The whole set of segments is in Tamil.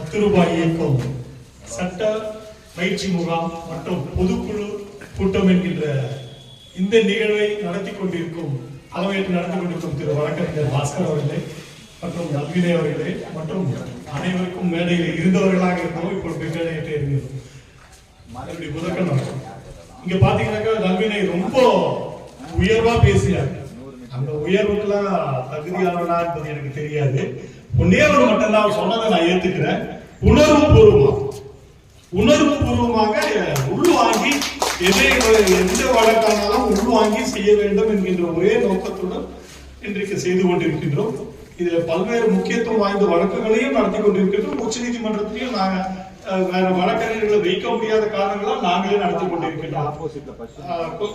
10 ரூபாய் இயக்கம் சட்ட பயிற்சி முகாம் மற்றும் பொதுக்குழு கூட்டம் என்கின்ற இந்த நிகழ்வை நடத்தி கொண்டிருக்கும் தலைமையேற்று நடத்தி கொண்டிருக்கும் திரு வழக்கறிஞர் பாஸ்கர் அவர்களே மற்றும் நல்வினை அவர்களே மற்றும் அனைவருக்கும் மேடையில் இருந்தவர்களாக இருந்தோம். இப்பொழுது மேடையிட்டே இருந்தோம். மறுபடியும் முதற்க நடக்கும். இங்க பாத்தீங்கன்னாக்கா நல்வினை ரொம்ப உயர்வா பேசினார். அந்த உயர்வுக்கெல்லாம் தகுதியானவனா என்பது எனக்கு தெரியாது. ஒன்னே ஒரு மட்டும்தான் சொன்னதை நான் ஏத்துக்கிறேன். உணர்வு பூர்வமாக உள்வாங்கி எந்த வழக்கானாலும் உள்வாங்கி செய்ய வேண்டும் என்கின்ற ஒரே நோக்கத்துடன் இன்றைக்கு செய்து கொண்டிருக்கின்றோம். இதுல பல்வேறு முக்கியத்துவம் வாய்ந்த வழக்குகளையும் நடத்தி கொண்டிருக்கின்றோம். உச்ச நீதிமன்றத்திலையும் நாங்க வேற வழக்கறிஞர்களை வைக்க முடியாத காரணங்களால் நாங்களே நடத்தி கொண்டிருக்கின்றோம்.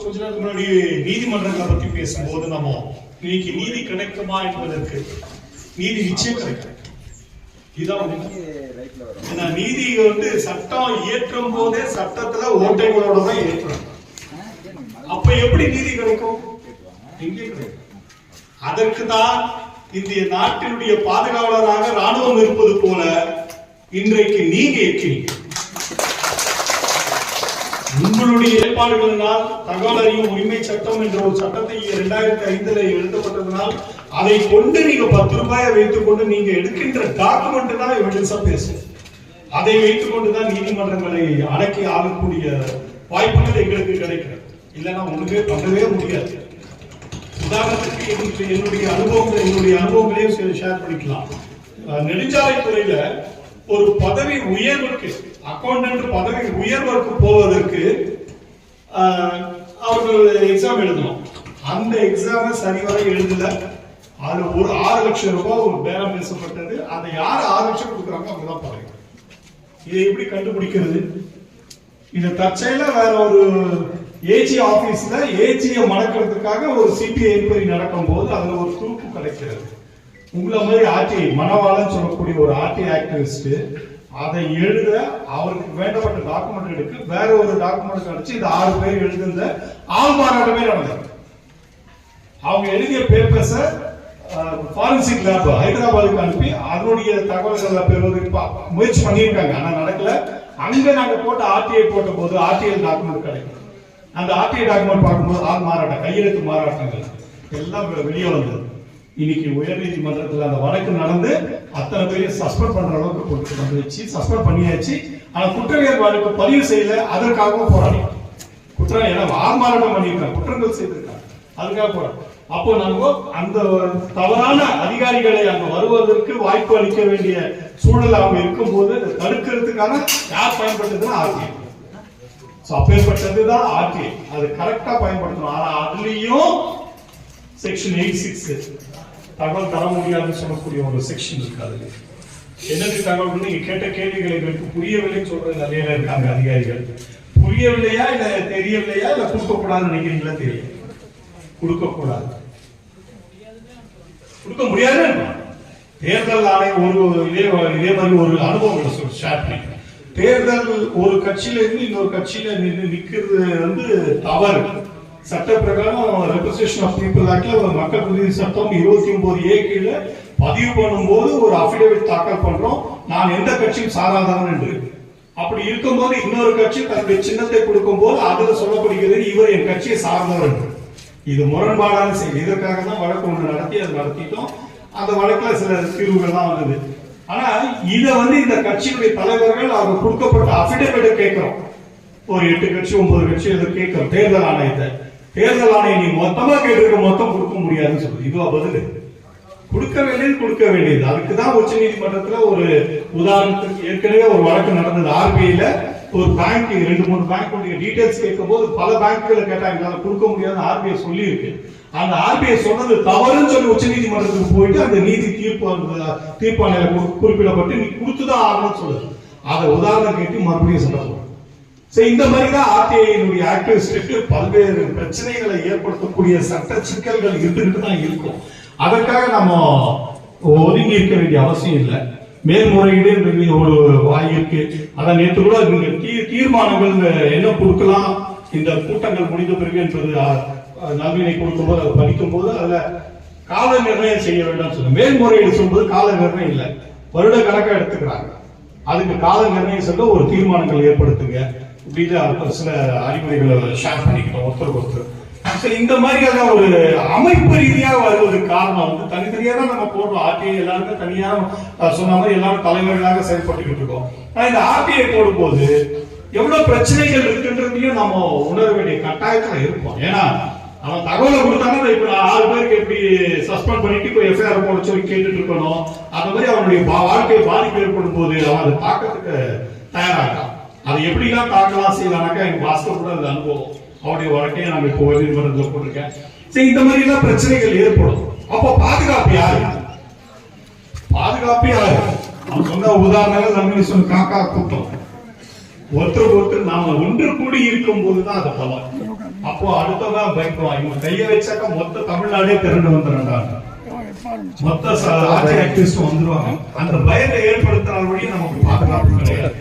கொஞ்ச நேரத்துக்கு முன்னாடி நீதிமன்றங்களை பத்தி பேசும்போது நம்ம இன்னைக்கு நீதி கிடைக்குமா என்பதற்கு நீதி நிச்சயம் கிடைக்கும். இதான் நீதி சட்டம் இயற்றும் போதே சட்டத்துல ஓட்டைகளோட தான் ஏற்றணும். அப்ப எப்படி நீதி கிடைக்கும்? எங்கே கிடைக்கும்? அதற்கு தான் இந்திய நாட்டினுடைய பாதுகாவலராக ராணுவம் இருப்பது போல இன்றைக்கு நீங்க இருக்கிறீங்க. உங்களுடைய ஏற்பாடுகளினால் தகவல் அறியும் உரிமை சட்டம் என்ற ஒரு சட்டத்தை 2005 எழுதப்பட்டதனால் அதை கொண்டு நீங்க 10 ரூபாயை வைத்துக் கொண்டு நீங்க எடுக்கின்ற டாக்குமெண்ட் தான் எவிடன்ஸா பேசும். அதை வைத்துக் கொண்டுதான் நீதிமன்றங்களை அடக்கி ஆளக்கூடிய வாய்ப்புகள் எங்களுக்கு கிடைக்கிறது. இல்லைன்னா ஒண்ணுமே பண்ணவே முடியாது. உதாரணத்துக்கு என்னுடைய அனுபவங்களையும் ஷேர் பண்ணிக்கலாம். நெடுஞ்சாலைத்துறையில ஒரு பதவி உயர்வுக்கு அக்கௌண்டன்ட் பதவி உயர்வுக்கு போவதற்கு அவர்கள் எக்ஸாம் எழுதணும். அந்த எக்ஸாம் சரிவர எழுதல. அது ஒரு 6 லட்சம் ரூபாய் ஒரு பேரம் பேசப்பட்டது. அதை யார் 6 லட்சம் கொடுக்குறாங்க அவங்கதான் பாருங்க. இதை எப்படி கண்டுபிடிக்கிறது? இந்த தற்செயல வேற ஒரு ஏஜி ஆபீஸ்ல ஏஜியை மடக்கிறதுக்காக ஒரு சிபிஐ என்கொயரி நடக்கும் போது அதுல ஒரு துருப்பு கிடைக்கிறது. உங்களை மாதிரி ஆர்டிஐ மனவாளன் சொல்லக்கூடிய ஒரு ஆர்டிஐ ஆக்டிவிஸ்ட் அதை எழுத அவருக்கு வேண்டப்பட்ட டாக்குமெண்ட் எடுக்க வேற ஒரு டாக்குமெண்ட் கிடைச்சு இந்த 6 பேர் எழுதுந்த ஆள் மாறாட்டமே நடந்தது. அவங்க எழுதிய பேப்பர்ஸ ஃபாரன்சிக் லேப் ஹைதராபாத்துக்கு அனுப்பி அதனுடைய தகவல்களை பெறுவதற்கு முயற்சி பண்ணியிருக்காங்க. ஆனா நடக்கல. அங்க நாங்க போட்ட ஆர்டிஐ போட்ட போது ஆர்டிஐ டாக்குமெண்ட் கிடைக்கும். அந்த ஆர்டிஐ டாக்குமெண்ட் பார்க்கும்போது ஆள் மாறாட்டம் கையெழுத்து மாறாட்டங்கள் எல்லாம் வெளியே வந்தது. இன்னைக்கு உயர் நீதிமன்றத்தில் அந்த வழக்கு நடந்து அத்தனை பேரையும் சஸ்பெண்ட் பண்ற அளவுக்கு கொண்டு வந்து வச்சு சஸ்பெண்ட் பண்ணியாச்சு. ஆனா குற்றவியல் வழக்கு பதிவு செய்யல. அதற்காகவும் போராடி குற்றம் ஏன்னா ஆர்மாராட்டம் பண்ணியிருக்காங்க, குற்றங்கள் செய்திருக்காங்க, அதுக்காக போராடி. அப்போ நாங்க அந்த தவறான அதிகாரிகளை அங்க வருவதற்கு வாய்ப்பு அளிக்க வேண்டிய சூழல் அவங்க இருக்கும் போது தடுக்கிறதுக்கான யார் பயன்படுத்துதுன்னா ஆர்டிஐ. அப்பேற்பட்டதுதான் ஆர்டிஐ. அது கரெக்டா பயன்படுத்தணும். ஆனா அதுலயும் செக்ஷன் 86 தகவல் தர முடியாதுன்னு சொல்லக்கூடிய ஒரு செக்ஷன் இருக்கு. அதுல என்னது தகவல் நீங்க கேட்ட கேள்விகளுக்கு புரியவில்லைன்னு சொல்றது நிறைய இருக்காங்க அதிகாரிகள். புரியவில்லையா இல்ல தெரியவில்லையா இல்ல கொடுக்க கூடாதுன்னு நினைக்கிறீங்களா? தெரியும். கொடுக்க கூடாது, கொடுக்க முடியாது. தேர்தல் ஆணையம் இதே மாதிரி ஒரு அனுபவம் ஷேர் பண்ணி தேர்தல் ஒரு கட்சியில இருந்து இன்னொரு கட்சியில நிக்கிறது தவறு. சட்ட பிரகாரம் ரெப்ரசன்டேஷன் ஆஃப் பீப்புள் ஆக்ட்ல ஒரு மக்கள் பிரதிநிதி சட்டம் 29A கீழே பதிவு பண்ணும்போது ஒரு அபிடேவிட் தாக்கல் பண்றோம், நான் எந்த கட்சியும் சாராதவன் என்று. அப்படி இருக்கும்போது இன்னொரு கட்சி தன்னுடைய சின்னத்தை கொடுக்கும் போது அதுல சொல்லப்படுகிறது இவர் என் கட்சியை சார்ந்தவர் என்று. இது முரண்பாடான செய்தி. இதற்காக தான் வழக்கு ஒன்று நடத்தி அதை நடத்திட்டோம். அந்த வழக்குல சில தீர்வுகள்லாம் வந்தது. ஆனா இத இந்த கட்சியுடைய தலைவர்கள் அவங்க கொடுக்கப்பட்ட அபிடேவிட் கேட்கிறோம். ஒரு 8 கட்சி 9 கட்சி இதை கேட்கிறோம். தேர்தல் ஆணையத்தை தேர்தல் ஆணையம் நீ மொத்தமா கேட்டிருக்க மொத்தம் கொடுக்க முடியாதுன்னு சொல்லுது. இதுவா பதில்? கொடுக்க வேண்டியது. அதுக்குதான் உச்ச நீதிமன்றத்துல ஒரு உதாரணத்துக்கு ஏற்கனவே ஒரு வழக்கு நடந்தது. ஆர்பிஐல ஒரு பேங்க் 2-3 பேங்க் டீடைல்ஸ் கேட்கும் போது பல பேங்க்குகளை கேட்டாங்க, கொடுக்க முடியாது ஆர்பிஐ சொல்லி இருக்கு. அந்த ஆர்பிஐ சொன்னது தவறுன்னு சொல்லி உச்ச நீதிமன்றத்துக்கு போயிட்டு அந்த நீதி தீர்ப்பாணையில குறிப்பிடப்பட்டு நீ கொடுத்துதான் ஆகணும்னு சொல்லுது. அதை உதாரணம் கேட்டு மறுபடியும் சொல்ல. இந்த மாதிரிதான் ஆர்டிஐ ஆக்டிவிஸ்டுக்கு பல்வேறு பிரச்சனைகளை ஏற்படுத்தக்கூடிய சட்ட சிக்கல்கள் இருந்துகிட்டு தான் இருக்கும். அதற்காக நம்ம ஒதுங்கி இருக்க வேண்டிய அவசியம் இல்லை. மேல்முறையீடு ஒரு வாயிருக்கு. அதான் நேற்று கூட தீர்மானங்கள் என்ன கொடுக்கலாம் இந்த கூட்டங்கள் முடிந்த பிறகு என்பது நல்வினை கொடுக்கும்போது அதை படிக்கும் போது அதுல கால நிர்ணயம் செய்ய வேண்டாம் சொல்லுங்க. மேல்முறையீடு சொல்லும்போது கால நிர்ணயம் இல்லை, வருட கணக்கா எடுத்துக்கிறாங்க. அதுக்கு கால நிர்ணயம் சொல்ல ஒரு தீர்மானங்கள் ஏற்படுத்துங்க இப்படின்னு சில அறிவுரைகளை ஷேர் பண்ணிக்கிட்டோம் ஒருத்தர். சரி, இந்த மாதிரியான ஒரு அமைப்பு ரீதியாக வருவதற்கு காரணம் வந்து தனித்தனியாக தான் நம்ம போடுறோம். ஆர்டிஐ எல்லாருமே தனியாக சொன்ன மாதிரி எல்லாரும் தலைவர்களாக செயல்பட்டுக்கிட்டு இருக்கோம். ஆனா இந்த ஆர்டிஐ போடும்போது எவ்வளவு பிரச்சனைகள் இருக்குன்றதையும் நம்ம உணர வேண்டிய கட்டாயத்துல இருப்போம். ஏன்னா அவன் தகவலை கொடுத்தாங்க, இப்ப 6 பேருக்கு எப்படி சஸ்பெண்ட் பண்ணிட்டு இப்போ எஃப்ஐஆர் போட சொல்லி கேட்டுட்டு இருக்கணும். அந்த மாதிரி அவனுடைய வாழ்க்கை பாதிப்பு ஏற்படும் போது அவன் அதை தாக்கத்துக்கு தயாராகிறான். அதை எப்படிலாம் தாக்கலாம் செய்யலாம்னாக்கா எனக்கு பாஸ்கர் கூட அது அனுபவம். அவருடைய வாழ்க்கையை நாங்க இப்போ நீதிமன்றத்தில் போட்டிருக்கேன். சரி, இந்த மாதிரி எல்லாம் பிரச்சனைகள் ஏற்படும். அப்போ பாதுகாப்பு யாரு? பாதுகாப்பு யாரு? அவன் சொன்ன உதாரணங்கள் நம்ம சொன்ன காக்கா கூட்டம். ஒருத்தர் நாம ஒன்று கூடி இருக்கும் போதுதான் அதை பலம். அப்போ அடுத்ததான் பயப்படுவான். இவங்க கைய வச்சாக்க மொத்த தமிழ்நாடே திரண்டு வந்துடுறாங்க, மொத்த ஆட்சி ஆக்டிவிஸ்ட் வந்துருவாங்க. அந்த பயத்தை ஏற்படுத்தினால் வழி நமக்கு பாதுகாப்பு கிடையாது.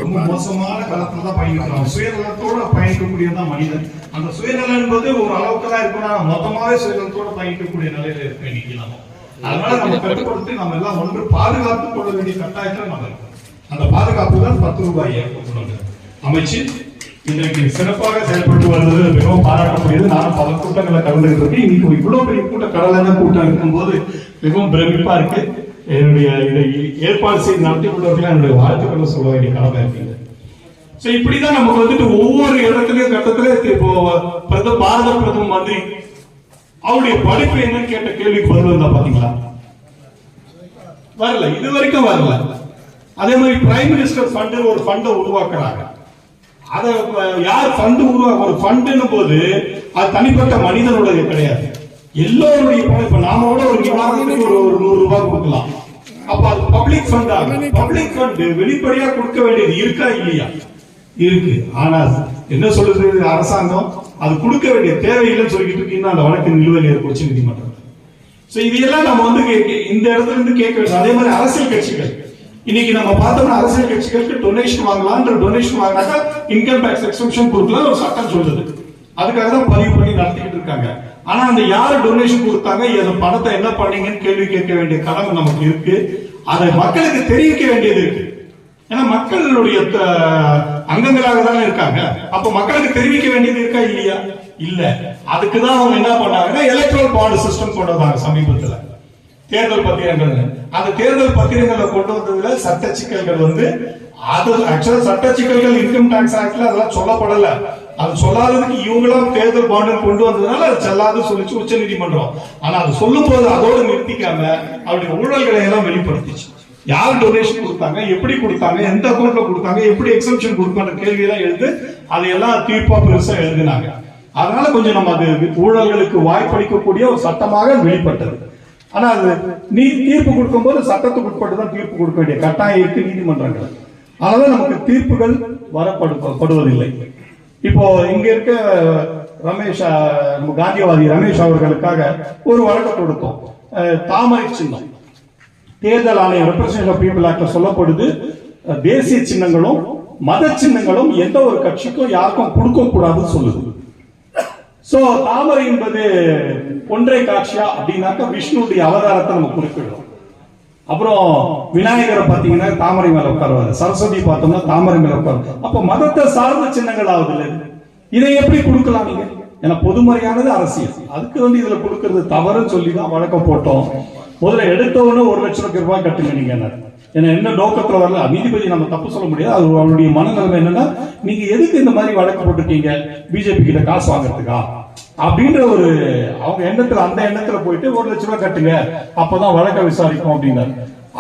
ரொம்ப மோசமான காலத்துல தான் பயணிக்கிறோம். சுயநலத்தோட பயணிக்கக்கூடியதான் மனிதன். அந்த சுயநலம் என்பது ஒரு அளவுக்கு தான் இருக்கணும், மொத்தமாவே சுயநலத்தோட பயணிக்கக்கூடிய நிலையில இருக்க இன்னைக்கு நம்ம. அதனால நம்ம கட்டுப்படுத்தி நம்ம எல்லாம் ஒன்று பாதுகாத்துக் கொள்ள வேண்டிய கட்டாயத்துல நம்ம இருக்கோம். அந்த பாதுகாப்பு தான் 10 ரூபாய் அமைச்சு இன்றைக்கு சிறப்பாக செயல்பட்டு வருவது மிகவும் பாராட்டக்கூடியது. நானும் பல கூட்டங்களை கலந்துகிட்டு இருக்கேன். இன்னைக்கு இவ்வளவு பெரிய கடலான கூட்டம் இருக்கும்போது மிகவும் பிரமிப்பா இருக்கு. என்னுடைய இதை ஏற்பாடு செய்து நடத்தி கொண்டவர்கள் என்னுடைய வாழ்த்துக்களை சொல்ல வேண்டிய கடமை இருக்குது. சோ இப்படிதான் நமக்கு வந்துட்டு ஒவ்வொரு இடத்துலயும் கட்டத்திலே இப்போ பாரத பிரதம மந்திரி அவருடைய படிப்பு என்னன்னு கேட்ட கேள்விக்கு பதில் வந்தா பாத்தீங்களா? வரல, இது வரைக்கும் வரல. அதே மாதிரி பிரைம் மினிஸ்டர் ஃபண்ட் ஒரு ஃபண்டை உருவாக்குறாங்க. அதை யார் ஃபண்ட் உருவாக்க? ஒரு ஃபண்டுன்னு போது அது தனிப்பட்ட மனிதனுடைய கிடையாது, எல்லோருடைய பணம். இப்ப நாம கூட ஒரு நிவாரணத்துக்கு ஒரு 100 ரூபாய் கொடுக்கலாம். அப்ப அது பப்ளிக் ஃபண்ட் ஆகும். பப்ளிக் ஃபண்ட் வெளிப்படையா கொடுக்க வேண்டியது இருக்கா இல்லையா? இருக்கு. ஆனா என்ன சொல்றது அரசாங்கம், அது கொடுக்க வேண்டிய தேவையில்லைன்னு சொல்லிட்டு இருக்கீங்கன்னா அந்த வழக்கு நிலுவையில் ஏற்படுச்சு நீதிமன்றம். சோ இதெல்லாம் நம்ம வந்து இந்த இடத்துல இருந்து கேட்க வேண்டும். அதே மாதிரி அரசியல் கட்சிகள் இன்னைக்கு நம்ம பார்த்தோம்னா அரசியல் கட்சிகளுக்கு டொனேஷன் வாங்கலாம். டொனேஷன் வாங்கினாக்கா இன்கம் டாக்ஸ் எக்ஸம்ஷன் கொடுக்கலாம் ஒரு சட்டம் சொல்லுது. அதுக்காக தான் பதிவு பண்ணி நடத்திக்கிட்டு இருக்காங்க. ஆனா அந்த யாரு டொனேஷன் கொடுத்தாங்க, அந்த பணத்தை என்ன பண்ணீங்கன்னு கேள்வி கேட்க வேண்டிய கடமை நமக்கு இருக்கு. அதை மக்களுக்கு தெரிவிக்க வேண்டியது இருக்கு. ஏன்னா மக்களுடைய அங்கங்களாக தானே இருக்காங்க. அப்ப மக்களுக்கு தெரிவிக்க வேண்டியது இருக்கா இல்லையா? இல்ல. அதுக்குதான் அவங்க என்ன பண்ணாங்கன்னா எலக்ட்ரல் பாண்ட் சிஸ்டம் கொண்டு வந்தாங்க சமீபத்துல, தேர்தல் பத்திரங்கள். அந்த தேர்தல் பத்திரங்களை கொண்டு வந்ததுல சட்ட சிக்கல்கள் வந்து அது ஆக்சுவலா சட்ட சிக்கல்கள் இன்கம் டாக்ஸ் ஆக்ட்ல அதெல்லாம் சொல்லப்படல. அது சொல்லாததுக்கு இவங்களும் தேர்தல் பாண்ட் கொண்டு வந்ததுனால அது செல்லாது சொல்லிச்சு உச்ச நீதிமன்றம். ஆனா அது சொல்லும் போது அதோடு நிறுத்திக்காம அவருடைய ஊழல்களை எல்லாம் வெளிப்படுத்திச்சு. யார் டொனேஷன் கொடுத்தாங்க, எப்படி கொடுத்தாங்க, எந்த அக்கௌண்ட்ல கொடுத்தாங்க, எப்படி எக்ஸம்ஷன் கொடுப்பாங்க கேள்வி எல்லாம் எழுது அதையெல்லாம் தீர்ப்பா பெருசா எழுதினாங்க. அதனால கொஞ்சம் நம்ம அது ஊழல்களுக்கு வாய்ப்பளிக்கக்கூடிய ஒரு சட்டமாக வெளிப்பட்டது. ஆனா அது தீர்ப்பு கொடுக்கும் போது சட்டத்துக்கு உட்பட்டு தான் தீர்ப்பு கொடுக்க வேண்டிய கட்டாயம் இருக்கு நீதிமன்றங்கள். அதனால நமக்கு தீர்ப்புகள் வரப்படுவதில்லை. இப்போ இங்க இருக்க ரமேஷ், காந்தியவாதி ரமேஷ் அவர்களுக்காக ஒரு வழக்கு கொடுத்தோம். தாமரை சின்னம் தேர்தல் ஆணையம் ரெப்ரசன்டேஷன் ஆஃப் பீப்புள் ஆக்ட்ல சொல்லப்படுது, தேசிய சின்னங்களும் மத சின்னங்களும் எந்த ஒரு கட்சிக்கும் யாருக்கும் கொடுக்க கூடாதுன்னு சொல்லுது. சோ தாமரை என்பது ஒன்றை காட்சியா அப்படின்னாக்க விஷ்ணுடைய அவதாரத்தை நம்ம குறிப்பிடுறோம். அப்புறம் விநாயகரை பாத்தீங்கன்னா தாமரை மேல உட்காருவாரு, சரஸ்வதி பார்த்தோம்னா தாமரை மேல உட்காரு. அப்ப மதத்தை சார்ந்த சின்னங்கள் ஆகுது இல்லை, இதை எப்படி கொடுக்கலாம் நீங்க? ஏன்னா பொதுமறையானது அரசியல், அதுக்கு வந்து இதுல கொடுக்கறது தவறுன்னு சொல்லிதான் வழக்கம் போட்டோம். முதல்ல எடுத்தவொன்னு 1 லட்சம் ரூபாய் கட்டுங்க நீங்க. ஏன்னா என்ன நோக்கத்துல வரல நீதிபதி நம்ம தப்பு சொல்ல முடியாது. அது அவருடைய மனநிலைமை என்னன்னா, நீங்க எதுக்கு இந்த மாதிரி வழக்கு போட்டுட்டீங்க, பிஜேபி கிட்ட காசு வாங்குறதுக்கா அப்படின்ற ஒரு அவங்க எண்ணத்துல, அந்த எண்ணத்துல போயிட்டு 1 லட்சம் ரூபாய் கட்டுங்க அப்பதான் வழக்க விசாரிக்கும் அப்படின்னாரு.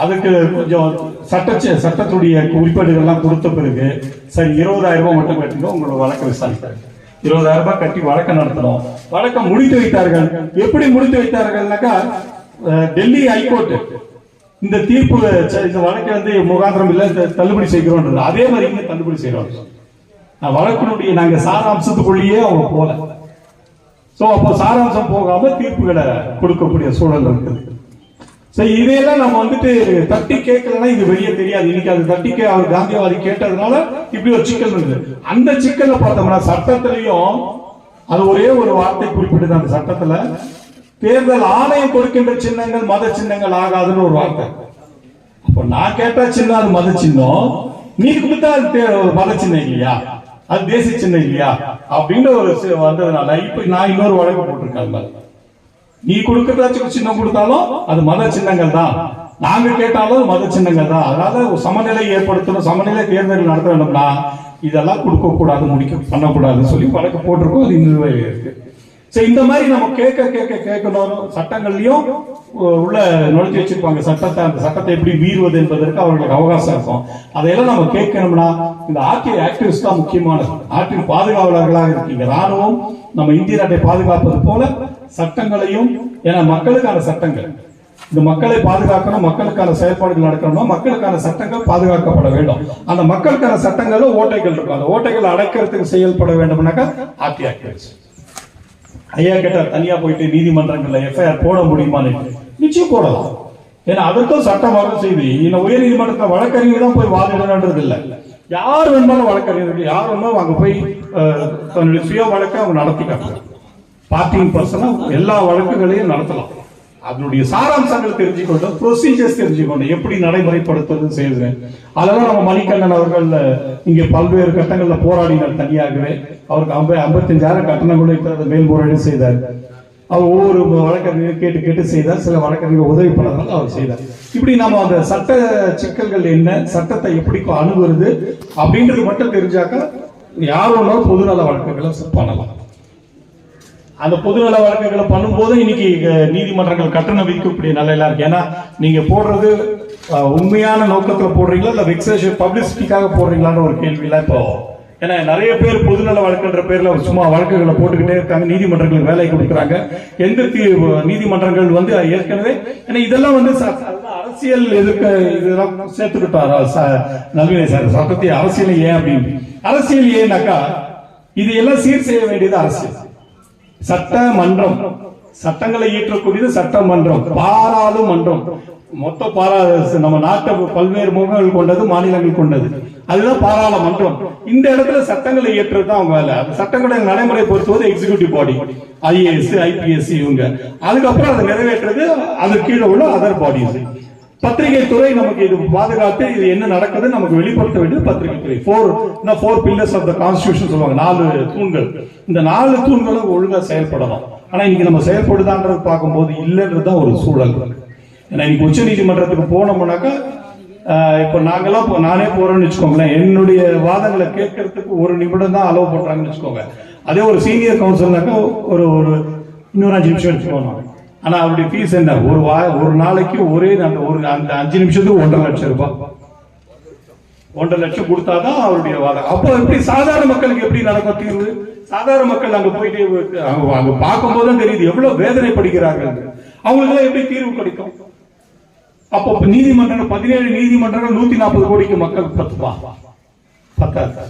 அதுக்கு கொஞ்சம் சட்டத்துடைய குறிப்பீடுகள்லாம் கொடுத்த பிறகு சரி 20,000 ரூபாய் மட்டும் கட்டுங்க, உங்களோட வழக்க விசாரித்தாரு. 20,000 ரூபாய் கட்டி வழக்க நடத்தணும். வழக்கம் முடித்து வைத்தார்கள். எப்படி முடித்து வைத்தார்கள்னாக்கா, டெல்லி ஹைகோர்ட் இந்த தீர்ப்பு இந்த வழக்கை வந்து முகாந்திரம் இல்ல தள்ளுபடி செய்கிறோம், அதே மாதிரி இங்க தள்ளுபடி செய்யறோம். வழக்கினுடைய நாங்க சாராம்சத்துக்குள்ளேயே அவங்க போல. சோ அப்போ சாராம்சம் போகாம தீர்ப்புகளை கொடுக்கக்கூடிய சூழல் இருக்குது. சோ இதையெல்லாம் நம்ம வந்துட்டு தட்டி கேட்கலன்னா இது வெளியே தெரியாது. இன்னைக்கு அது தட்டிக்க அவர் காந்தியவாதி கேட்டதுனால இப்படி ஒரு சிக்கல் இருக்குது. அந்த சிக்கலை பார்த்தோம்னா சட்டத்திலையும் அது ஒரே ஒரு வார்த்தை குறிப்பிட்டது. அந்த சட்டத்துல தேர்தல் ஆணையம் கொடுக்கின்ற சின்னங்கள் மத சின்னங்கள் ஆகாதுன்னு ஒரு வார்த்தை. இப்போ நான் கேட்டா சின்னம் அது மத சின்னம், நீ கொடுத்தா அது மத சின்னம் இல்லையா, அது தேசிய சின்னம் இல்லையா அப்படின்னு ஒரு வந்ததுனால இப்ப நான் இன்னொரு வழக்கு போட்டிருக்கேன். நீ கொடுக்கறதாச்சும் சின்னம் கொடுத்தாலும் அது மத சின்னங்கள் தான், நாங்க கேட்டாலும் மத சின்னங்கள் தான். அதனால சமநிலை ஏற்படுத்தணும், சமநிலை தேர்தல் நடத்த வேண்டும்னா இதெல்லாம் கொடுக்க கூடாது, பண்ணக்கூடாதுன்னு சொல்லி வழக்கு போட்டிருக்கோம். அது இன்னும் இருக்கு. இந்த மாதிரி நம்ம கேட்கணும். சட்டங்கள்லயும் உள்ள நுழைச்சி வச்சிருப்பாங்க சட்டத்தை. அந்த சட்டத்தை எப்படி மீறுவது என்பதற்கு அவர்களுக்கு அவகாசம் இருக்கும். அதையெல்லாம் நம்ம கேட்கணும்னா இந்த ஆர்டிஐ ஆக்டிவிஸ்ட் தான் முக்கியமானது. நாட்டின் பாதுகாவலர்களாக இருக்கீங்க. ராணுவம் நம்ம இந்திய நாட்டை பாதுகாப்பது போல சட்டங்களையும், ஏன்னா மக்களுக்கான சட்டங்கள், இந்த மக்களை பாதுகாக்கணும், மக்களுக்கான செயல்பாடுகள் நடக்கணும்னா மக்களுக்கான சட்டங்கள் பாதுகாக்கப்பட வேண்டும். அந்த மக்களுக்கான சட்டங்களும் ஓட்டைகள் இருக்கும். அந்த ஓட்டைகள் அடைக்கிறதுக்கு செயல்பட வேண்டும்னாக்கா ஆர்டிஐ ஆக்டிவிஸ்ட். ஐயா கேட்ட தனியா போயிட்டு நீதிமன்றங்கள்ல எஃப்ஐஆர் போட முடியுமான்னு, நிச்சயம் போடலாம். ஏன்னா அதற்கும் சட்டம் வர செய்தி. உயர் நீதிமன்றத்தில் வழக்கறிஞர் தான் போய் வாதிடணுன்றது இல்லை. யார் வேணுமாலும் வழக்கறிஞர்கள், யார் வேணுமாலும் அங்க போய் தன்னுடைய சுய வழக்கை அவங்க நடத்திக்காங்க. பார்ட்டிங் பர்சனா எல்லா வழக்குகளையும் நடத்தலாம். அதனுடைய சாராம்சங்கள் தெரிஞ்சுக்கொண்டு, ப்ரொசீஜர்ஸ் தெரிஞ்சுக்கொண்டு, எப்படி நடைமுறைப்படுத்துவது செய்யுது. அதெல்லாம் நம்ம மணிகண்டன் அவர்கள் இங்கே பல்வேறு கட்டங்களில் போராடினார் தனியாகவே. அவருக்கு 55,000 கட்டணங்களை மேல்முறையீடு செய்தார். அவர் ஒவ்வொரு வழக்கறிஞர் கேட்டு செய்தார். சில வழக்கறிஞர் உதவி பண்ணதால் அவர் செய்தார். இப்படி நம்ம அந்த சட்ட சிக்கல்கள் என்ன, சட்டத்தை எப்படி அணுகுறது அப்படின்றது மட்டும் தெரிஞ்சாக்க யார் ஒன்றாலும் பொதுநல வழக்குகளை பண்ணலாம். அந்த பொதுநல வழக்குகளை பண்ணும்போது இன்னைக்கு நீதிமன்றங்கள் கட்டணம் விதிக்கக்கூடிய நிலையில இருக்கு. ஏன்னா நீங்க போடுறது உண்மையான நோக்கத்துல போடுறீங்களா இல்ல வெக்ஸேஷன் பப்ளிசிட்டிக்காக போடுறீங்களான்னு ஒரு கேள்வியெல்லாம் இப்போ. ஏன்னா நிறைய பேர் பொதுநல வழக்குன்ற பேர்ல சும்மா வழக்குகளை போட்டுக்கிட்டே இருக்காங்க. நீதிமன்றங்களுக்கு வேலை கொடுக்குறாங்க. எந்த நீதிமன்றங்கள் ஏற்கனவே, ஏன்னா இதெல்லாம் அரசியல் எதிர்க்க இதெல்லாம் சேர்த்துக்கிட்டாரா நல்வினை சார் சட்டத்தை அரசியல் ஏன் அப்படின்னு. அரசியல் ஏன்னாக்கா இது எல்லாம் சீர் செய்ய வேண்டியது அரசியல். சட்டமன்றம், சட்டங்களை இயற்றக்கூடியது சட்டமன்றம், பாராளுமன்றம். மொத்த நம்ம நாட்டை பல்வேறு முகங்கள் கொண்டது, மாநிலங்கள் கொண்டது, அதுதான் பாராளுமன்றம். இந்த இடத்துல சட்டங்களை இயற்றுறது தான் அவங்க வேலை. அந்த சட்டங்களை நடைமுறை பொறுத்துவது எக்ஸிகியூட்டிவ் பாடி, ஐஏஎஸ் ஐபிஎஸ் இவங்க. அதுக்கப்புறம் அதை நிறைவேற்றுறது அது கீழே உள்ள அதர் பாடிஸ். பத்திரிகை துறை நமக்கு இது பாதுகாத்து இது என்ன நடக்குது நமக்கு வெளிப்படுத்த வேண்டியது பத்திரிகை துறை. 4 pillars of the constitution சொல்லுவாங்க, 4 தூண்கள். இந்த 4 தூண்களும் ஒழுங்கா செயல்படணும். ஆனா இன்னைக்கு நம்ம செயல்படுதான்றது பார்க்கும்போது இல்லைன்றதுதான் ஒரு சூழல். ஏன்னா இன்னைக்கு உச்ச நீதிமன்றத்துக்கு போனோம்னாக்கா இப்ப நாங்கெல்லாம் நானே போறேன்னு வச்சுக்கோங்களேன், என்னுடைய வாதங்களை கேட்கறதுக்கு 1 நிமிடம் தான் அலோவ் பண்றாங்கன்னு வச்சுக்கோங்க. அதே ஒரு சீனியர் கவுன்சில்னாக்கா ஒரு இன்னொரு 5 நிமிஷம் வச்சுக்கோங்க. ஆனா அவருடைய ஃபீஸ் என்ன, ஒரு நாளைக்கு ஒரே அந்த 5 நிமிஷத்துக்கு 1.5 லட்சம் ரூபாய், 1.5 லட்சம் கொடுத்தாதான் அவருடைய வாதம். அப்போ எப்படி சாதாரண மக்களுக்கு எப்படி நடக்கும் தீர்வு? சாதாரண மக்கள் அங்க போயிட்டு அங்க பார்க்கும்போது தெரியுது எவ்வளவு வேதனைப்படுகிறார்கள். அவங்களுக்கு எல்லாம் எப்படி தீர்வு கிடைக்கும்? அப்போ நீதிமன்றங்கள் 17 நீதிமன்றங்கள் 140 கோடிக்கு மக்கள் பத்தாது.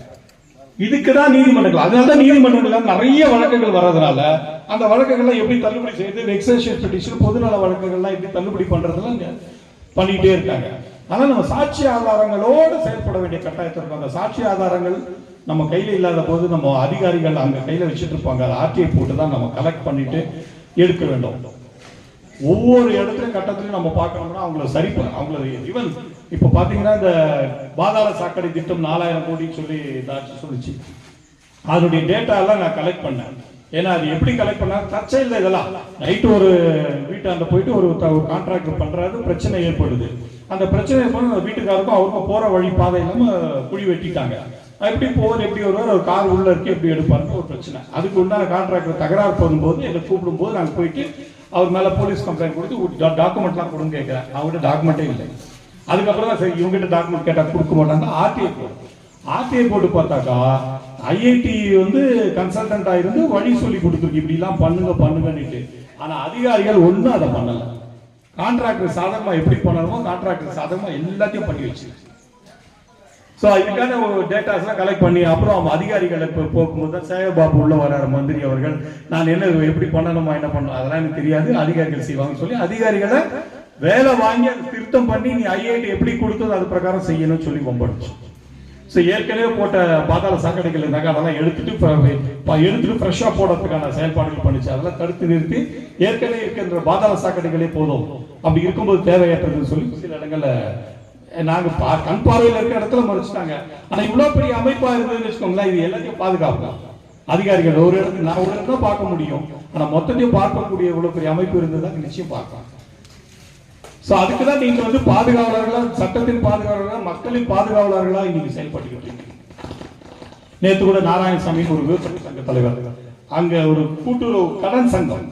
இதுக்குதான் நீதிமன்றங்கள். அதனாலதான் நீதிமன்றங்கள் நிறைய வழக்குகள் வர்றதுனால அந்த வழக்குகள்லாம் எப்படி தள்ளுபடி செய்து வெக்ஸேஷன் பெட்டிஷன் பொதுநல வழக்குகள்லாம் எப்படி தள்ளுபடி பண்றதுலாம் பண்ணிட்டே இருக்காங்க. ஆனா நம்ம சாட்சி ஆதாரங்களோடு செயல்பட வேண்டிய கட்டாயத்தில் இருக்கும். அந்த சாட்சி ஆதாரங்கள் நம்ம கையில இல்லாத போது நம்ம அதிகாரிகள் அங்க கையில வச்சுட்டு இருப்பாங்க. அதை ஆர்டிஐ போட்டு தான் நம்ம கலெக்ட் பண்ணிட்டு எடுக்க வேண்டும். ஒவ்வொரு இடத்துலையும் கட்டத்திலையும் நம்ம பார்க்கணும்னா அவங்களை சரி பண்ண அவங்களை ஈவன் இப்ப பாத்தீங்கன்னா இந்த பாதாள சாக்கடை திட்டம் 4000 கோடின்னு சொல்லி சொல்லிச்சு. அதனுடைய டேட்டா எல்லாம் நான் கலெக்ட் பண்ணேன். ஏன்னா அது எப்படி கலெக்ட் பண்ணா சர்ச்சை இல்லை. இதெல்லாம் நைட்டு ஒரு வீட்டாண்ட போயிட்டு ஒரு கான்ட்ராக்டர் பண்றாரு, பிரச்சனை ஏற்படுது. அந்த பிரச்சனை ஏற்படும் வீட்டுக்காருக்கும் அவருக்கும் போற வழி பாதை இல்லாம குழி வெட்டிட்டாங்க. எப்படி போவார், எப்படி வருவார், ஒரு கார் உள்ள இருக்கு எப்படி எடுப்பாருன்னு ஒரு பிரச்சனை. அதுக்கு உண்டான கான்ட்ராக்டர் தகராறு போகும்போது என்னை கூப்பிடும் போது நாங்கள் போயிட்டு அவர் மேல போலீஸ் கம்ப்ளைண்ட் கொடுத்து டாக்குமெண்ட்லாம் கொடுங்க கேட்கிறேன். அவங்ககிட்ட டாக்குமெண்ட்டே இல்லை. அதுக்கப்புறம் தான் சரி இவங்ககிட்ட டாக்குமெண்ட் கேட்டா கொடுக்க மாட்டாங்க. ஆர்டிஐ போட்டு பார்த்தாக்கா ஐஐடி கன்சல்டன்ட் ஆயிருந்து வழி சொல்லி கொடுத்துருக்கு, இப்படி எல்லாம் பண்ணுங்கன்னுட்டு. ஆனா அதிகாரிகள் ஒன்றும் அதை பண்ணல. கான்ட்ராக்டர் சாதகமா எப்படி பண்ணணுமோ கான்ட்ராக்டர் சாதகமா எல்லாத்தையும் பண்ணி வச்சு. ஸோ இதுக்கான டேட்டாஸ்லாம் கலெக்ட் பண்ணி அப்புறம் அதிகாரிகளை போகும்போது சேகபாபு உள்ள வர்றாரு மந்திரி அவர்கள். நான் என்ன எப்படி பண்ணணுமா என்ன பண்ணணும் அதெல்லாம் எனக்கு தெரியாது, அதிகாரிகள் செய்வாங்கன்னு சொல்லி அதிகாரிகளை வேலை வாங்கி அதை திருத்தம் பண்ணி நீ ஐஐடி எப்படி கொடுத்தது அது பிரகாரம் செய்யணும்னு சொல்லி கொம்படிச்சு. ஸோ ஏற்கனவே போட்ட பாதாள சாக்கடைகள் இருந்தாங்க, அதெல்லாம் எடுத்துட்டு ஃப்ரெஷ்ஷாக போடுறதுக்கான செயல்பாடுகள் பண்ணிச்சு. அதெல்லாம் தடுத்து நிறுத்தி ஏற்கனவே இருக்கின்ற பாதாள சாக்கடைகளே போதும், அப்படி இருக்கும்போது தேவையற்றதுன்னு சொல்லி சில இடங்கள்ல நாங்க கண் பார்வையில் இருக்க இடத்துல மறைச்சிட்டாங்க. ஆனா இவ்வளவு பெரிய அமைப்பா இருந்ததுன்னு வச்சுக்கோங்களேன், இது எல்லாத்தையும் பாதுகாக்கலாம் அதிகாரிகள். ஒரு இடத்துல நான் ஒரு இடத்துல பார்க்க முடியும், ஆனா மொத்தத்தையும் பார்க்கக்கூடிய இவ்வளவு பெரிய அமைப்பு இருந்ததா நிச்சயம் பார்க்கலாம். சோ அதுக்குதான் நீங்க வந்து பாதுகாவலர்களா, சட்டத்தின் பாதுகாவலர்களா, மக்களின் பாதுகாவலர்களா இன்னைக்கு செயல்பட்டு இருக்கீங்க. நேற்று கூட நாராயணசாமி ஒரு விவசாய சங்க தலைவர், அங்க ஒரு கூட்டுறவு கடன் சங்கம்,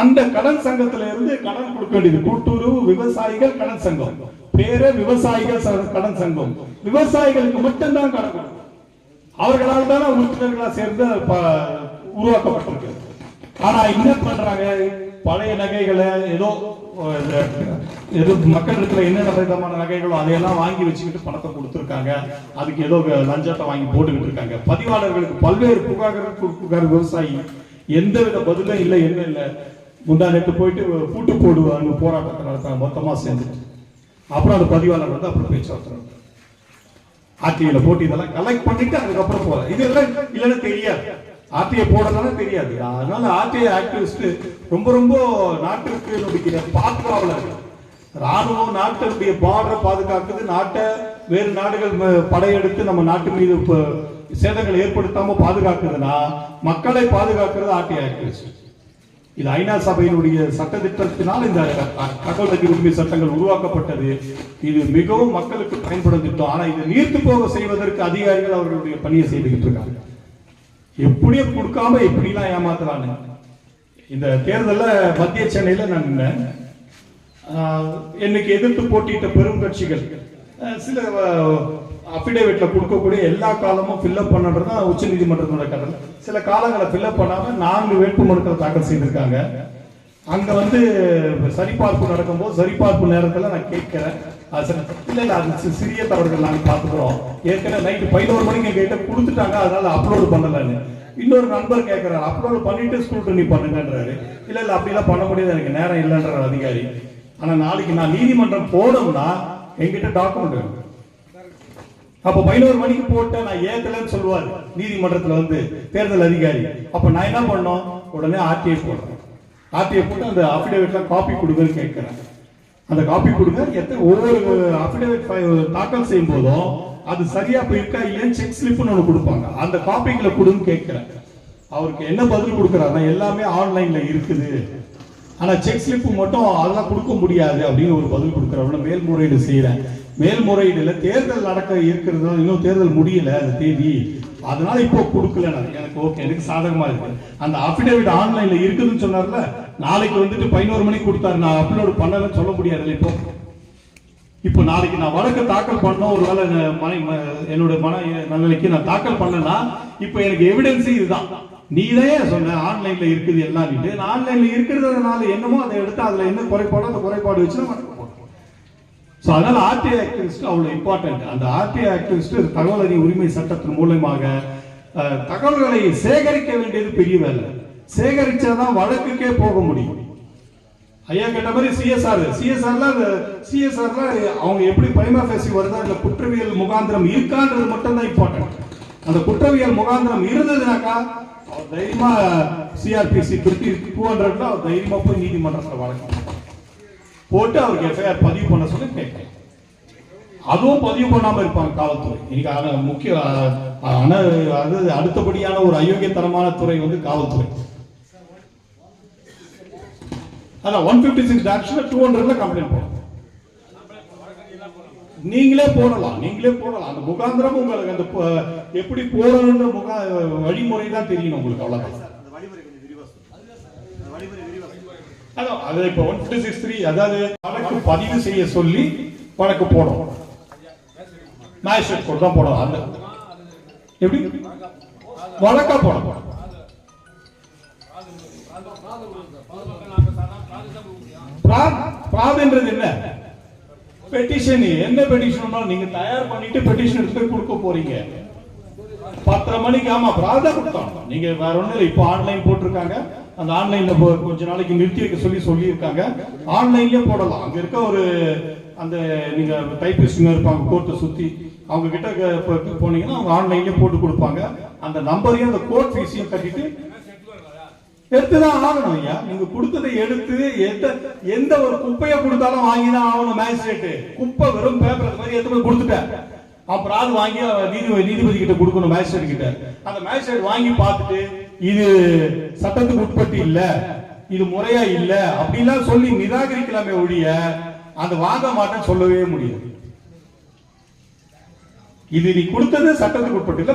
அந்த கடன் சங்கத்துல இருந்து கடன் கொடுக்க வேண்டியது கூட்டுறவு விவசாயிகள் கடன் சங்கம், பேரே விவசாயிகள் கடன் சங்கம், விவசாயிகளுக்கு மட்டும்தான் கடன் கொடுக்கும். அவர்களால் தான் உறுப்பினர்களா சேர்ந்து உருவாக்கப்பட்டிருக்கு. ஆனா என்ன பண்றாங்க, பழைய நகைகளை ஏதோ மக்கள் இருக்கிற என்னென்ன விதமான நகைகளோ அதையெல்லாம் வாங்கி வச்சுக்கிட்டு பணத்தை கொடுத்துருக்காங்க. அதுக்கு ஏதோ லஞ்சத்தை வாங்கி போட்டுக்கிட்டு இருக்காங்க. பதிவாளர்களுக்கு பல்வேறு புகார் விவசாயி எந்த வித பதிலும் இல்லை, என்ன இல்லை. முந்தானத்து போயிட்டு பூட்டு போடுவாங்க, போராட்டத்தை நடத்தாங்க மொத்தமா சேர்ந்துட்டு. அப்புறம் அந்த பதிவாளர் வந்து அப்புறம் பேச்சுவார்த்தை ஆர்டிஐல போட்டு இதெல்லாம் கலெக்ட் பண்ணிட்டு அதுக்கப்புறம் போற இதெல்லாம் இல்லைன்னு தெரியாது. ஆர்டிஐ போடணும்னா தெரியாது. அதனால ஆர்டிஐ ஆக்டிவிஸ்ட் ரொம்ப ரொம்ப நாட்டிற்கு பாதுகாவலர். ராணுவம் நாட்டினுடைய பார்டரை பாதுகாக்குது, நாட்டை வேறு நாடுகள் படையெடுத்து நம்ம நாட்டு மீது சேதங்களை ஏற்படுத்தாம பாதுகாக்குதுன்னா மக்களை பாதுகாக்கிறது ஆர்டிஐ ஆக்டிவிஸ்ட். இது ஐநா சபையினுடைய சட்டத்திட்டத்தினால் இந்த தகவல் உரிமை சட்டங்கள் உருவாக்கப்பட்டது. இது மிகவும் மக்களுக்கு பயன்படும் திட்டம். ஆனா இதை நீர்த்து போக செய்வதற்கு அதிகாரிகள் அவர்களுடைய பணியை செய்துகிட்டு இருக்காங்க. எப்படியும் கொடுக்காம எப்படிலாம் ஏமாத்துறாங்க. இந்த தேர்தலில் மத்திய சென்னையில நான் இன்னைக்கு எதிர்த்து போட்டியிட்ட பெரும் கட்சிகள் சில அபிடேவிட்ல கொடுக்கக்கூடிய எல்லா காலமும் ஃபில்அப் பண்ணுறது தான் உச்ச நீதிமன்றத்தோட கடமை. சில காலங்களை ஃபில்அப் பண்ணாம 4 வேட்புமனுக்கள் தாக்கல் செய்திருக்காங்க. அங்க வந்து சரிபார்ப்பு நடக்கும்போது சரிபார்ப்பு நேரத்தில் நான் கேட்கிறேன், இல்ல அது சிறிய தவறுகள் நாங்கள் பார்த்துக்கிறோம், ஏற்கனவே நைட்டு 11 மணிக்கு எங்கிட்ட கொடுத்துட்டாங்க, அதனால அப்லோடு பண்ணலன்னு. இன்னொரு நண்பர் கேட்கிறாரு, அப்லோடு பண்ணிட்டு ஸ்க்ரூட்டனி பண்ணுங்கன்றாரு. இல்ல அப்படிலாம் பண்ண முடியாது, எனக்கு நேரம் இல்லைன்ற அதிகாரி. ஆனா நாளைக்கு நான் நீதிமன்றம் போனோம்னா என்கிட்ட டாக்குமெண்ட் வேணும். அப்ப 11 மணிக்கு போட்ட நான் ஏத்தலன்னு சொல்லுவாரு நீதிமன்றத்துல வந்து தேர்தல் அதிகாரி. அப்ப நான் என்ன பண்ணோம், உடனே ஆர்டிஐ போடுறேன். ஆர்டிஐ போட்டு அந்த அபிடேவிட்ல காப்பி கொடுங்கன்னு கேட்கிறேன். அந்த காப்பி கொடுங்க. ஒவ்வொரு அபிடேவிட் தாக்கல் செய்யும் போதும் அது சரியா போயிருக்கா இல்லைன்னு செக் ஸ்லிப்னு ஒன்று கொடுப்பாங்க. அந்த காப்பிகளை கொடுன்னு கேட்கிறேன். அவருக்கு என்ன பதில் கொடுக்குறாருன்னா எல்லாமே ஆன்லைன்ல இருக்குது, ஆனா செக் ஸ்லிப் மட்டும் அதெல்லாம் கொடுக்க முடியாது அப்படின்னு ஒரு பதில் கொடுக்குறவங்க மேல்முறையீடு செய்யறேன். மேல்முறையீடுல தேர்தல் நடக்க இருக்கிறது, இன்னும் தேர்தல் முடியல அந்த தேதி, அதனால இப்போ கொடுக்கல. எனக்கு ஓகே, எனக்கு சாதகமா இருக்கு. அந்த அபிடேவிட் ஆன்லைன்ல இருக்குதுன்னு சொன்னார்ல, நாளைக்கு வந்துட்டு 11 மணிக்கு கொடுத்தாரு, நான் அப்லோடு பண்ணலன்னு சொல்ல முடியாது. இப்போ நாளைக்கு நான் வழக்கு தாக்கல் பண்ணோம், ஒருவேளை என்னோட மன நலனுக்கு நான் தாக்கல் பண்ணனா இப்போ எனக்கு எவிடன்ஸ் இதுதான். நீதான் சொன்ன ஆன்லைன்ல இருக்குது எல்லாம், ஆன்லைன்ல இருக்கிறதுனால என்னமோ அதை எடுத்து அதுல என்ன குறைபாடோ அந்த குறைபாடு வச்சு சோ அதனால ஆர்டிஐ ஆக்டிவிஸ்ட் அவ்வளவு இம்பார்ட்டன்ட். அந்த ஆர்டிஐ ஆக்டிவிஸ்ட் தகவல் அறியும் உரிமை சட்டத்தின் மூலமாக தகவல்களை சேகரிக்க வேண்டியது பெரிய வேலை. சேகரிச்சாதான் வழக்குக்கே போக முடியும். ஐயா கேட்ட மாதிரி சிஎஸ்ஆர்ல அவங்க எப்படி பிரைமா ஃபேசி வருதா இல்ல குற்றவியல் முகாந்திரம் இருக்கான்றது மட்டும் தான் இம்பார்ட்டன்ட். அந்த குற்றவியல் முகாந்திரம் இருந்ததுனாக்கா அவர் தைரியமா சிஆர்பிசி 200ல அவர் தைரியமா போய் நீதிமன்றத்தில் வழக்கு போட்டு அவருக்கு எஃப்ஐஆர் பதிவு பண்ண சொல்லி கேட்கிறேன். அதுவும் பதிவு பண்ணாம இருப்பாங்க காவல்துறை. இன்னைக்கு முக்கிய அடுத்தபடியான ஒரு அயோக்கியத்தனமான துறை வந்து காவல்துறை. அதான் 156 டாக்ஷன் 200ல கம்ப்ளைண்ட் போடலாம். நீங்களே போடலாம். அந்த முகாந்திரம் உங்களுக்கு அந்த எப்படி போடணும்ன்ற வழிமுறை தான் தெரியணும் உங்களுக்கு, அவ்வளவுதான். அது இப்ப 156(3) அதாவது வழக்கு பதிவு செய்ய சொல்லி வழக்கு போடும். மேஜிஸ்ட்ரேட் கோர்ட் தான் போடும். அந்த எப்படி வழக்கா போடும். பிராதுன்றது என்ன? பெட்டிஷன். என்ன பெட்டிஷன் நீங்க தயார் பண்ணிட்டு பெட்டிஷன் எடுத்து போய் கொடுக்க போறீங்க. 10:30 மணிக்கு. ஆமா, பிராதா கொடுத்தோம். நீங்க வேற ஒண்ணு இல்லை. இப்போ ஆன்லைன் போட்டிருக்காங்க. அந்த ஆன்லைன்ல கொஞ்ச நாளைக்கு நிறுத்தி வைக்க சொல்லி இருக்காங்க. ஆன்லைன்லயே போடலாம். அங்க இருக்க ஒரு அந்த நீங்க டைபிஸ்டுங்க இருப்பாங்க கோர்ட்டை சுத்தி, அவங்க கிட்ட போனீங்கன்னா அவங்க ஆன்லைன்லயே போட்டு கொடுப்பாங்க. அந்த நம்பரையும் அந்த கோர்ட் ஃபீஸையும் கட்டிட்டு எடுத்துதான் ஆகணும் ஐயா. நீங்க கொடுத்ததை எடுத்து எந்த ஒரு குப்பையை கொடுத்தாலும் வாங்கிதான் ஆகணும். மேஜிஸ்ட்ரேட் குப்பை வெறும் பேப்பர் அது மாதிரி எடுத்து போய் கொடுத்துட்டேன். அப்புறம் அது வாங்கி நீதிபதி கிட்ட கொடுக்கணும், மேஜிஸ்ட்ரேட் கிட்ட. அந்த மேஜிஸ்ட்ரேட் வாங்கி பார்த்துட்டு இது சட்டத்துக்கு உட்பட்டு இல்ல, இது முறையா இல்ல அப்படின்லாம் சொல்லி நிராகரிக்கலாமே ஒழிய அது வாங்க மாட்டேன்னு சொல்லவே முடியாது. இது நீ கொடுத்தது சட்டத்துக்கு உட்பட்டு இல்ல,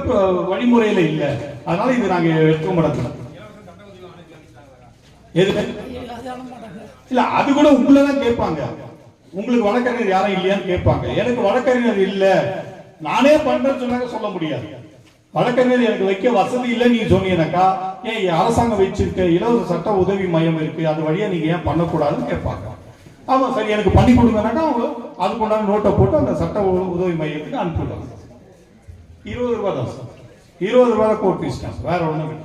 வழிமுறையில இல்ல, அதனால இது நாங்க எடுக்க மாட்டோம். இல்ல அது கூட உங்களதான் கேட்பாங்க. உங்களுக்கு வழக்கறிஞர் யாரும் இல்லையான்னு கேட்பாங்க. எனக்கு வழக்கறிஞர் இல்ல, நானே பண்றேன்னு சொன்னாங்க சொல்ல முடியாது. வழக்கறிஞர் எனக்கு வைக்க வசதி இல்லை நீ சொன்னீங்கன்னாக்கா, ஏன் அரசாங்கம் வச்சிருக்க இலவச சட்ட உதவி மையம் இருக்கு, அது வழியா நீங்க ஏன் பண்ணக்கூடாதுன்னு கேட்பாங்க. ஆமா சரி எனக்கு பண்ணி கொடுங்கன்னாக்கா அவங்க அதுக்குண்டான நோட்டை போட்டு அந்த சட்ட உதவி மையத்துக்கு அனுப்பிவிடுவாங்க. 20 ரூபாய் தான் சார். 20 ரூபாய் கோர்ட் ஃபீஸ் தான், வேற ஒண்ணும் இல்லை.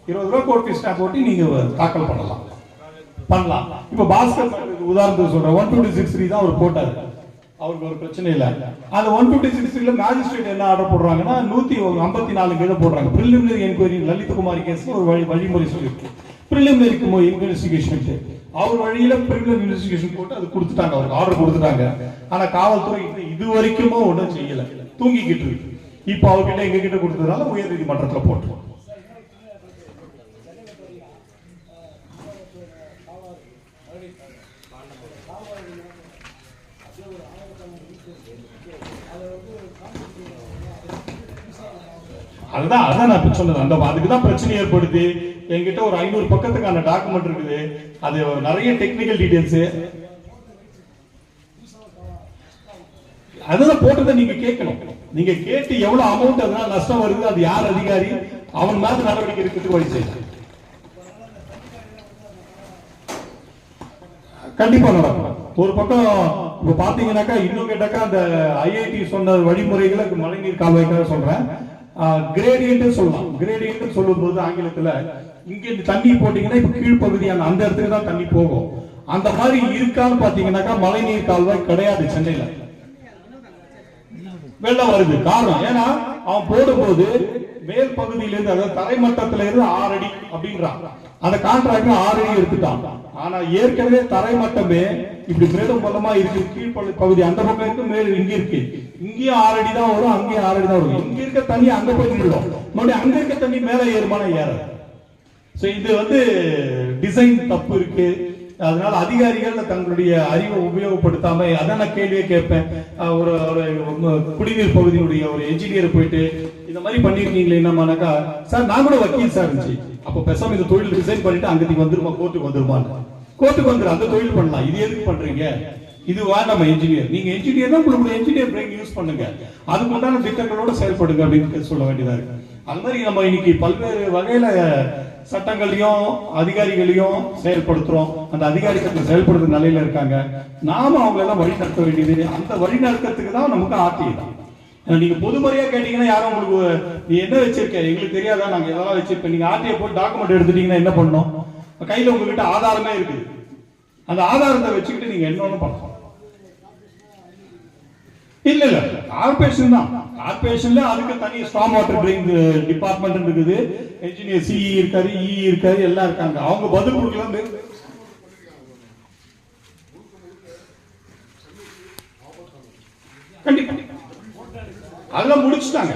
20 ரூபாய் கோர்ட் ஃபீஸ் போட்டு நீங்க தாக்கல் பண்ணலாம். இப்ப பாஸ்கர் உதாரணத்துக்கு சொல்றேன், 126(3) தான் அவர் போட்டாரு, அவருக்கு ஒரு பிரச்சனை இல்ல. அந்த 156(3) மேஜிஸ்ட்ரேட் என்ன ஆர்டர் போடுறாங்கன்னா 154 கீழே போடுறாங்க. பிரிலிமினரி என்கொயரி லலித்குமார் கேஸ் ஒரு வழிமுறை சொல்லியிருக்கு. பிரிலிமினரி இன்வெஸ்டிகேஷன் அவர் வழியில பிரிலிமினரி இன்வெஸ்டிகேஷன் போட்டு அது கொடுத்துட்டாங்க, அவருக்கு ஆர்டர் கொடுத்துட்டாங்க. ஆனா காவல்துறை இது வரைக்கும் ஒன்றும் செய்யல, தூங்கிக்கிட்டு இருக்கு. இப்ப அவர்கிட்ட எங்க கிட்ட கொடுத்ததுனால உயர் நீதிமன்றத்துல போட்டுருவோம். அதான் நான் இப்ப சொன்னது. அந்த அதுக்குதான் பிரச்சனை ஏற்படுது. என்கிட்ட ஒரு 500 பக்கத்துக்கான டாக்குமெண்ட் இருக்குது, அது நிறைய டெக்னிக்கல் டீடைல்ஸ். அதெல்லாம் போட்டதை நீங்க கேட்கணும். நீங்க கேட்டு எவ்வளவு அமௌண்ட் அதனால நஷ்டம் வருது, அது யார் அதிகாரி, அவன் மேல நடவடிக்கை எடுக்கிறதுக்கு வழி செய்யணும். கண்டிப்பா நடக்கும். ஒரு பக்கம் இப்ப பாத்தீங்கன்னாக்கா, இன்னும் கேட்டாக்கா அந்த ஐஐடி சொன்ன வழிமுறைகளை மழைநீர் கால்வாய்க்காக சொல்றேன். கிரேடியன்ட் சொல்லலாம். கிரேடியன்ட் சொல்லும் போது ஆங்கிலத்துல இங்க தண்ணி போட்டீங்கன்னா இப்ப கீழ்பகுதியான அந்த இடத்துக்கு தான் தண்ணி போகும். அந்த மாதிரி இருக்கான்னு பாத்தீங்கன்னாக்கா மழைநீர் கால்வாய் கிடையாது சென்னையில. வெள்ளம் வருது காரணம் ஏன்னா அவன் போடும்போது மேல் பகுதியிலிருந்து, அதாவது தரைமட்டத்தில இருந்து 6 அடி அப்படின்றான். அந்த கான்ட்ராக்ட் 6 அடி எடுத்துட்டான். ஆனா ஏற்கனவே தரைமட்டமே இப்படி மேலும் பள்ளமா இருக்கு. கீழ்பள்ளி பகுதி அந்த பக்கம் இருக்கு, மேலும் இங்க இருக்கு. இங்கேயும் 6 அடி தான் வரும், அங்கேயும் 6 அடி தான் வரும். இங்க இருக்க தண்ணி அங்க போய் நின்றுடும், மறுபடியும் அங்க இருக்க தண்ணி மேல ஏறுமான ஏறாது. இது டிசைன் தப்பு இருக்கு. அதனால அதிகாரிகள் தங்களுடைய அறிவை உபயோகப்படுத்தாம அதான் கேள்வியே கேட்பேன். ஒரு குடிநீர் பகுதியினுடைய ஒரு என்ஜினியர் போயிட்டு இந்த மாதிரி பண்ணிருக்கீங்களே என்னமானாக்கா, சார் நான் கூட வக்கீல் சார் இருந்துச்சு, அப்ப பேசாம இந்த தொழில் ரிசைன் பண்ணிட்டு அங்கத்துக்கு வந்துருமா, கோர்ட்டுக்கு வந்துருமான்னு. கோர்ட்டுக்கு வந்துடும், அந்த தொழில் பண்ணலாம். இது எதுக்கு பண்றீங்க, இதுவா நம்ம என்ஜினியர், நீங்க என்ஜினியர் தான், உங்களுக்கு என்ஜினியர் பிரெயின் யூஸ் பண்ணுங்க, அதுக்கு உண்டான திட்டங்களோட செயல்படுங்க அப்படின்னு சொல்ல வேண்டியதா இருக்கு. அது மாதிரி நம்ம இன்னைக்கு பல்வேறு வகையில சட்டங்களையும் அதிகாரிகளையும் செயல்படுத்துறோம். அந்த அதிகாரிகள் செயல்படுத்துற நிலையில இருக்காங்க. நாம அவங்க எல்லாம் வழி நடத்த வேண்டியது. அந்த வழி நடத்துறதுக்கு தான் நமக்கு ஆர்டிஐ தான். நீங்க பொதுமறையா கேட்டீங்கன்னா யாரும் உங்களுக்கு நீ என்ன வச்சிருக்க எங்களுக்கு தெரியாதா, நாங்க எதெல்லாம் வச்சிருப்பேன். நீங்க ஆர்டிஐ போட்டு டாக்குமெண்ட் எடுத்துட்டீங்கன்னா என்ன பண்ணணும், கையில உங்ககிட்ட ஆதாரமே இருக்குது, அந்த ஆதாரத்தை வச்சுக்கிட்டு நீங்க என்ன பண்ணலாம். இல்ல இல்ல கார்பரேஷன் தான். கார்பரேஷன்ல அதுக்கு தனி ஸ்டாம் வாட்டர் ட்ரெயின் டிபார்ட்மெண்ட் இருக்குது, என்ஜினியர் சிஇ இருக்காரு, இ இருக்காரு, எல்லாம் இருக்காங்க. அவங்க பதில் கொடுக்கலாம். கண்டிப்பா அதெல்லாம் முடிச்சுட்டாங்க.